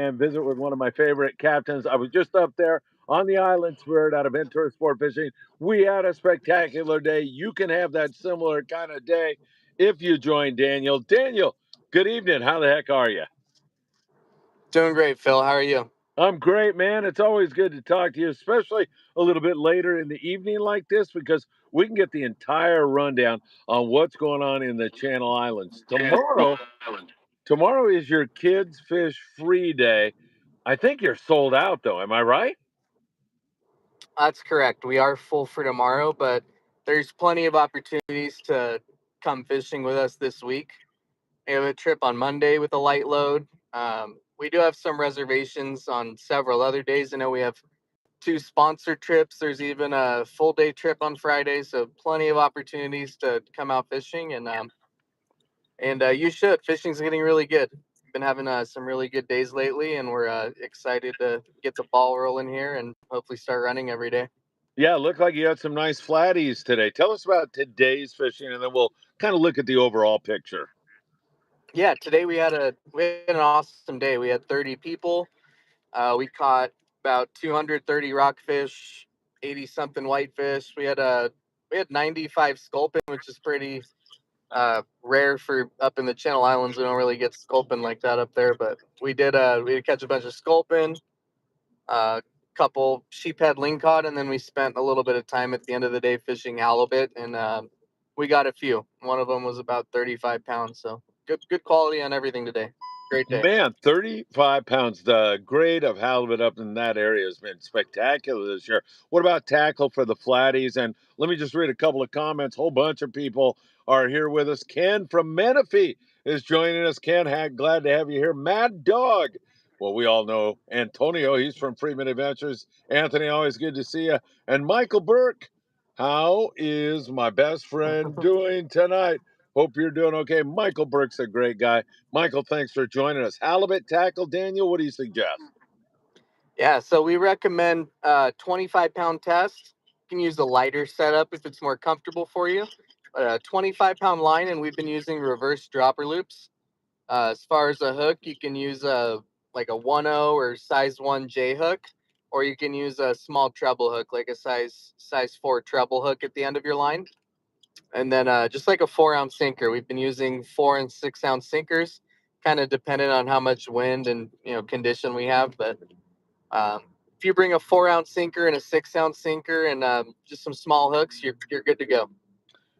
and visit with one of my favorite captains. I was just up there on the Island Spirit out of Ventura Sport Fishing. We had a spectacular day. You can have that similar kind of day if you join Daniel. Daniel, good evening. How the heck are you? Doing great, Phil. How are you? I'm great, man. It's always good to talk to you, especially a little bit later in the evening like this, because we can get the entire rundown on what's going on in the Channel Islands. Tomorrow is your kids fish free day. I think you're sold out though. Am I right? That's correct. We are full for tomorrow, but there's plenty of opportunities to come fishing with us this week. We have a trip on Monday with a light load. We do have some reservations on several other days. I know we have 2 sponsored trips. There's even a full day trip on Friday, so plenty of opportunities to come out fishing. And you should. Fishing's getting really good. Been having some really good days lately, and we're excited to get the ball rolling here and hopefully start running every day. Yeah, looked like you had some nice flatties today. Tell us about today's fishing, and then we'll kind of look at the overall picture. Yeah, today we had an awesome day. We had 30 people. We caught about 230 rockfish, 80 something whitefish. We had 95 sculpin, which is pretty rare for up in the Channel Islands. We don't really get sculpin like that up there, but we did catch a bunch of sculpin, a couple sheephead lingcod, and then we spent a little bit of time at the end of the day fishing halibut, and we got a few. One of them was about 35 pounds, so good quality on everything today. Great day. Man, 35 pounds. The grade of halibut up in that area has been spectacular this year. What about tackle for the flatties? And let me just read a couple of comments. Whole bunch of people are here with us. Ken from Menifee is joining us. Ken, glad to have you here. Mad Dog. Well, we all know Antonio. He's from Friedman Adventures. Anthony, always good to see you. And Michael Burke. How is my best friend doing tonight? Hope you're doing okay. Michael Burke's a great guy. Michael, thanks for joining us. Halibut tackle, Daniel, what do you suggest? Yeah, so we recommend 25-pound test. You can use a lighter setup if it's more comfortable for you. 25-pound line, and we've been using reverse dropper loops. As far as a hook, you can use like a 1.0 or size 1 J hook, or you can use a small treble hook, like a size 4 treble hook at the end of your line. And then just like a 4-ounce sinker, we've been using 4 and 6-ounce sinkers, kind of dependent on how much wind and condition we have. But if you bring a 4-ounce sinker and a 6-ounce sinker and just some small hooks, you're good to go.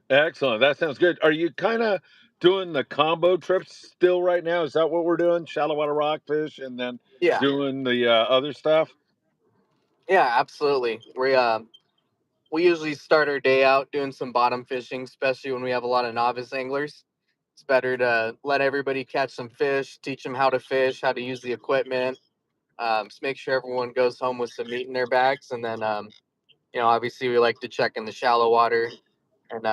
Excellent. That sounds good. Are you kind of doing the combo trips still right now? Is that what we're doing? Shallow water rockfish and then Yeah, doing the other stuff? yeah, absolutely. We usually start our day out doing some bottom fishing, especially when we have a lot of novice anglers. It's better to let everybody catch some fish, teach them how to fish, how to use the equipment. Just make sure everyone goes home with some meat in their bags, and then obviously we like to check in the shallow water and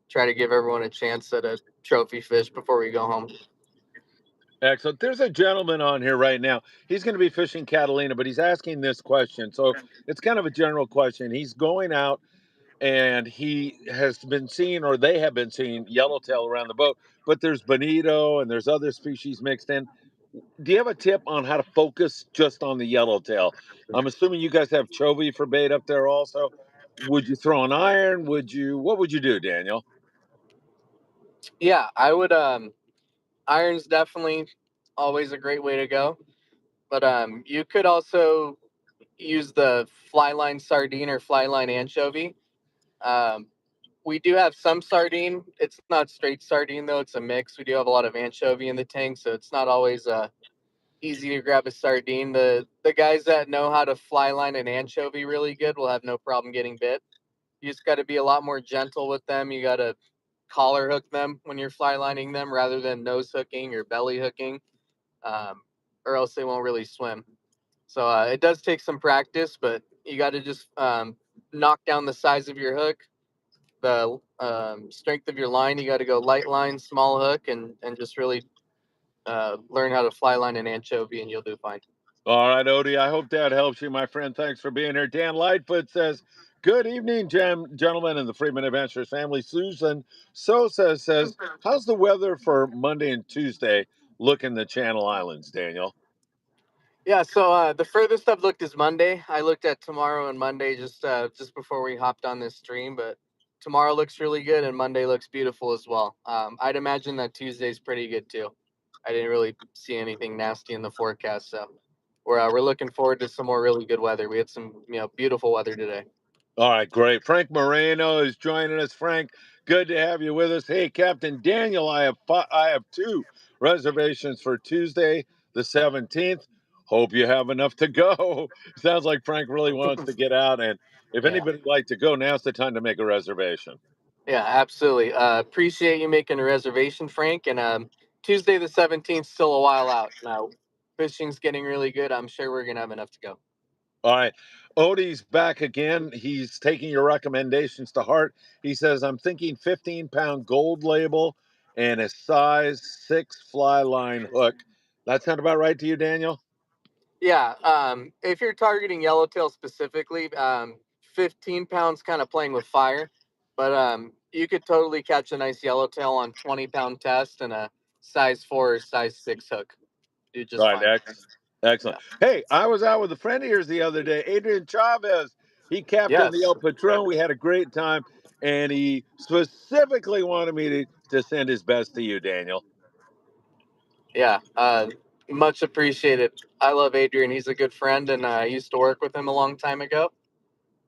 try to give everyone a chance at a trophy fish before we go home. Excellent. There's a gentleman on here right now. He's going to be fishing Catalina, but he's asking this question. So it's kind of a general question. He's going out and he has been seeing, or they have been seeing, yellowtail around the boat, but there's bonito and there's other species mixed in. Do you have a tip on how to focus just on the yellowtail? I'm assuming you guys have chovy for bait up there also. Would you throw an iron? What would you do, Daniel? Yeah, I would. Iron's definitely always a great way to go, but you could also use the fly line sardine or fly line anchovy. Um, we do have some sardine. It's not straight sardine though; it's a mix. We do have a lot of anchovy in the tank, so it's not always easy to grab a sardine. The guys that know how to fly line an anchovy really good will have no problem getting bit. You just got to be a lot more gentle with them. You got to collar hook them when you're fly lining them rather than nose hooking or belly hooking, um, or else they won't really swim. So it does take some practice, but you got to just knock down the size of your hook, the strength of your line. You got to go light line, small hook, and just really learn how to fly line an anchovy, and you'll do fine. All right, Odie, I hope that helps you, my friend. Thanks for being here. Dan Lightfoot says, good evening, gentlemen in the Freeman Adventures family. Susan Sosa says, how's the weather for Monday and Tuesday look in the Channel Islands, Daniel? Yeah, so the furthest I've looked is Monday. I looked at tomorrow and Monday just before we hopped on this stream, but tomorrow looks really good and Monday looks beautiful as well. I'd imagine that Tuesday's pretty good too. I didn't really see anything nasty in the forecast, so we're looking forward to some more really good weather. We had some beautiful weather today. All right, great. Frank Moreno is joining us. Frank, good to have you with us. Hey, Captain Daniel, I have two reservations for Tuesday, the 17th. Hope you have enough to go. Sounds like Frank really wants to get out. And if Yeah. anybody'd like to go, now's the time to make a reservation. Yeah, absolutely. Appreciate you making a reservation, Frank. And Tuesday the 17th, still a while out. Now, fishing's getting really good. I'm sure we're gonna have enough to go. All right. Odie's back again. He's taking your recommendations to heart. He says, I'm thinking 15-pound gold label and a size 6 fly line hook. That sound about right to you, Daniel? Yeah, if you're targeting yellowtail specifically, 15 pounds kind of playing with fire, but you could totally catch a nice yellowtail on 20-pound test and a size 4 or size 6 hook. Do just Right. fine. Excellent. Yeah. Hey, I was out with a friend of yours the other day, Adrian Chavez. He captained the Yes. El Patron. We had a great time, and he specifically wanted me to send his best to you, Daniel. Yeah. Much appreciated. I love Adrian. He's a good friend, and I used to work with him a long time ago.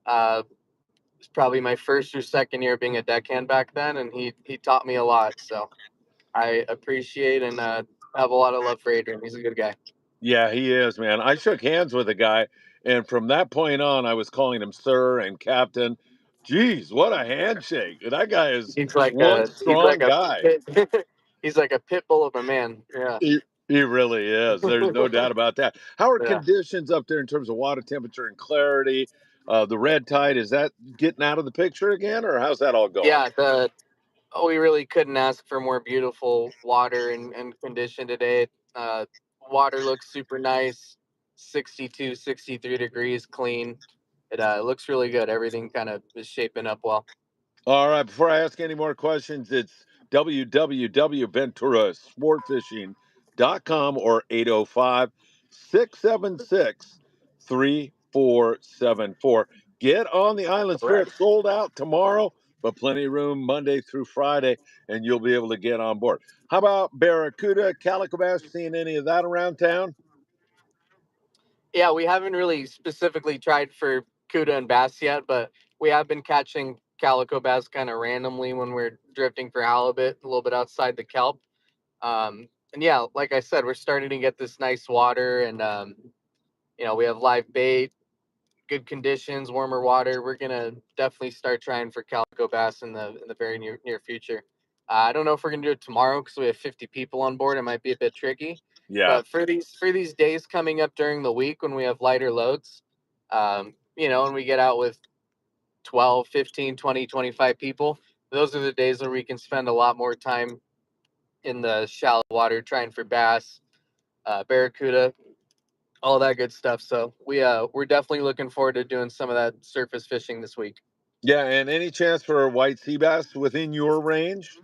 It's probably my first or second year being a deckhand back then, and he taught me a lot. So I appreciate and have a lot of love for Adrian. He's a good guy. Yeah, he is, man. I shook hands with the guy, and from that point on, I was calling him sir and captain. Geez, what a handshake! That guy is He's like one a he's like strong a guy. pit, he's like a pit bull of a man. Yeah. He really is. There's no doubt about that. How are Yeah. conditions up there in terms of water temperature and clarity? The red tide, is that getting out of the picture again, or how's that all going? Yeah, we really couldn't ask for more beautiful water and condition today. Uh, Water looks super nice, 62, 63 degrees, clean. It looks really good. Everything kind of is shaping up well. All right, before I ask any more questions, it's www.venturasportfishing.com or 805-676-3474. Get on the Islands Fair. Correct. It's sold out tomorrow, but plenty of room Monday through Friday, and you'll be able to get on board. How about Barracuda, Calico bass? Seeing any of that around town? Yeah, we haven't really specifically tried for Cuda and bass yet, but we have been catching calico bass kind of randomly when we're drifting for halibut, a little bit outside the kelp. And yeah, like I said, we're starting to get this nice water, and we have live bait, good conditions, warmer water. We're gonna definitely start trying for calico bass in the very near future. I don't know if we're gonna do it tomorrow because we have 50 people on board. It might be a bit tricky, Yeah. but for these days coming up during the week when we have lighter loads, and we get out with 12, 15, 20, 25 people, those are the days where we can spend a lot more time in the shallow water trying for bass, barracuda, all that good stuff. So we're definitely looking forward to doing some of that surface fishing this week. Yeah, and any chance for white sea bass within your range?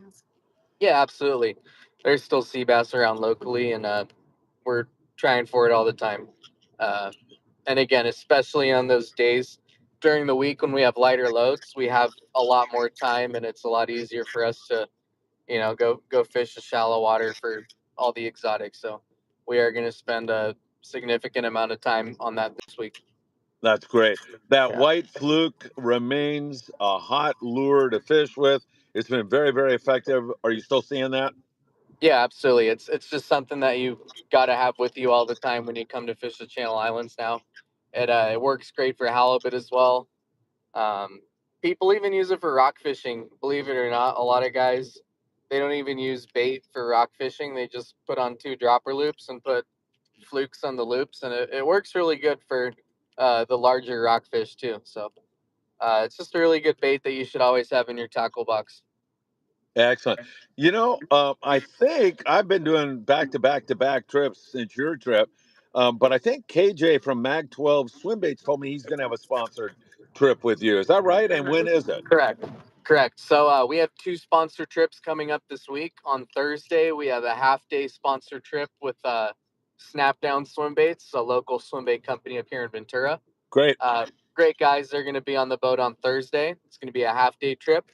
Yeah, absolutely. There's still sea bass around locally, and we're trying for it all the time. Uh, and again, especially on those days during the week when we have lighter loads, we have a lot more time, and it's a lot easier for us to go fish the shallow water for all the exotics. So we are going to spend a significant amount of time on that this week. That's great. That Yeah. white fluke remains a hot lure to fish with. It's been very, very effective. Are you still seeing that? Yeah, absolutely. It's just something that you got to have with you all the time when you come to fish the Channel Islands now. It works great for halibut as well. Um, People even use it for rock fishing. Believe it or not, a lot of guys they don't even use bait for rock fishing. They just put on two dropper loops and put flukes on the loops, and it works really good for the larger rockfish too. So it's just a really good bait that you should always have in your tackle box. Excellent. I think I've been doing back to back to back trips since your trip, but I think KJ from Mag 12 Swim Baits told me he's going to have a sponsored trip with you. Is that right? And when is it? Correct. Correct. So we have two sponsor trips coming up this week. On Thursday, we have a half day sponsor trip with Snapdown Swim Baits, a local swim bait company up here in Ventura. Great. Great guys. They're going to be on the boat on Thursday. It's going to be a half-day trip,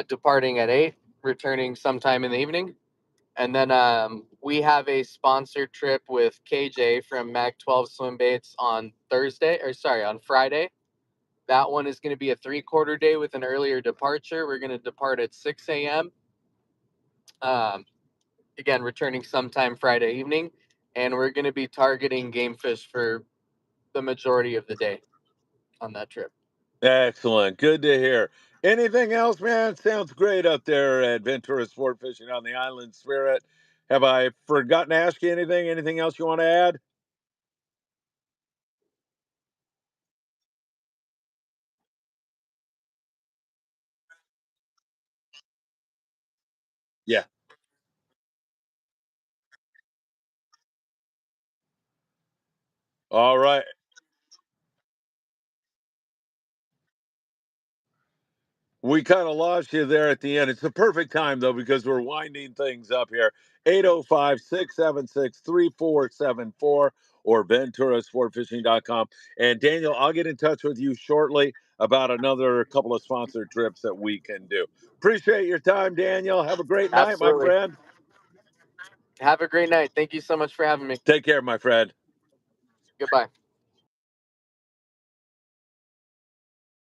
departing at 8, returning sometime in the evening. And then we have a sponsored trip with KJ from Mag 12 Swim Baits on Friday. That one is going to be a 3/4 day with an earlier departure. We're going to depart at 6 a.m. Again, returning sometime Friday evening. And we're going to be targeting game fish for the majority of the day on that trip. Excellent. Good to hear. Anything else, man? Sounds great up there at Ventura Sport Fishing on the Island Spirit. Have I forgotten to ask you anything? Anything else you want to add? Yeah. All right. We kind of lost you there at the end. It's the perfect time, though, because we're winding things up here. 805-676-3474 or venturasportfishing.com. And Daniel, I'll get in touch with you shortly about another couple of sponsored trips that we can do. Appreciate your time, Daniel. Have a great night, my Absolutely. friend. Have a great night. Thank you so much for having me. Take care, my friend. Goodbye.